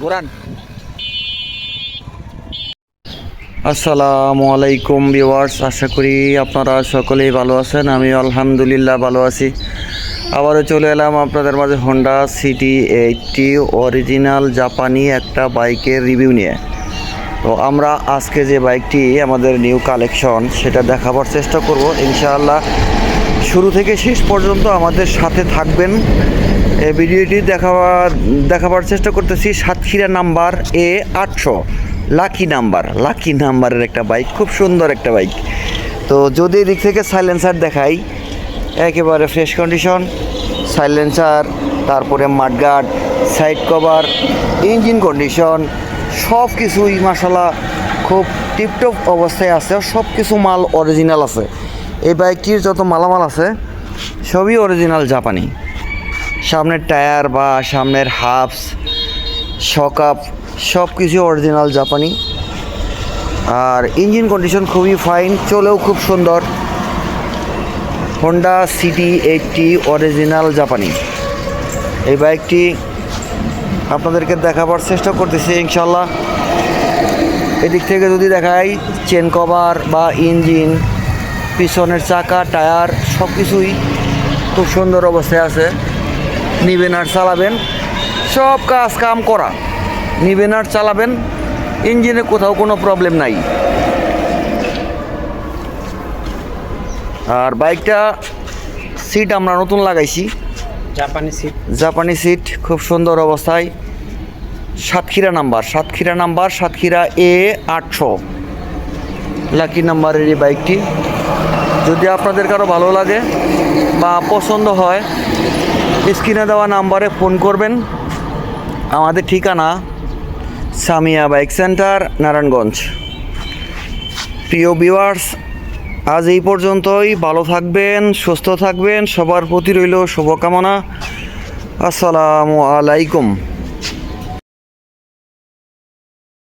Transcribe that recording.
ঘোরান। আসসালামু আলাইকুম ভিউয়ার্স, আশা করি আপনারা সকলেই ভালো আছেন। আমি আলহামদুলিল্লাহ ভালো আছি। আবারও চলে এলাম আপনাদের মাঝে হোন্ডা সিটি 80 অরিজিনাল জাপানি একটা বাইকের রিভিউ নিয়ে। তো আমরা আজকে যে বাইকটি আমাদের নিউ কালেকশন সেটা দেখাবার চেষ্টা করব ইনশাআল্লাহ। শুরু থেকে শেষ পর্যন্ত আমাদের সাথে থাকবেন। এই ভিডিওটি দেখাবার চেষ্টা করতেছি। সাতক্ষীরা নাম্বার A800 লাকি নাম্বারের একটা বাইক, খুব সুন্দর একটা বাইক। তো যদি এদিক থেকে সাইলেন্সার দেখাই, একেবারে ফ্রেশ কন্ডিশন সাইলেন্সার, তারপরে mudguard, side cover, engine condition সব কিছুই মাশাআল্লাহ খুব টিপটপ অবস্থায় আছে। সব কিছু মাল অরিজিনাল আছে। এই বাইকটির যত মালামাল আছে সবই অরিজিনাল জাপানি। সামনের টায়ার বা সামনের হাফস, শকআপ সব কিছু অরিজিনাল জাপানি। আর ইঞ্জিন কন্ডিশন খুবই ফাইন, চলেও খুব সুন্দর। হোন্ডা সিটি 80 অরিজিনাল জাপানি এই বাইকটি আপনাদেরকে দেখাবার চেষ্টা করতেছি ইনশাল্লাহ। এদিক থেকে যদি দেখাই, চেন কভার বা ইঞ্জিন, পিছনের চাকা, টায়ার সব কিছুই খুব সুন্দর অবস্থায় আছে। নিবেন আর চালাবেন, সব কাজ কাম করা, নিবেন আর চালাবেন, ইঞ্জিনে কোথাও কোনো প্রবলেম নাই। আর বাইকটা সিট আমরা নতুন লাগাইছি, জাপানি সিট খুব সুন্দর অবস্থায়। Satkhira number Satkhira A800 lucky নাম্বারের এই বাইকটি। যদি আপনাদের কারো ভালো লাগে বা পছন্দ হয়, স্ক্রিনে দেওয়া নাম্বারে ফোন করবেন। আমাদের ঠিকানা সামিয়া বাইক সেন্টার, নারায়ণগঞ্জ। প্রিয় ভিউয়ার্স, আজ এই পর্যন্তই। ভালো থাকবেন, সুস্থ থাকবেন, সবার প্রতি রইল শুভকামনা। আসসালামু আলাইকুম।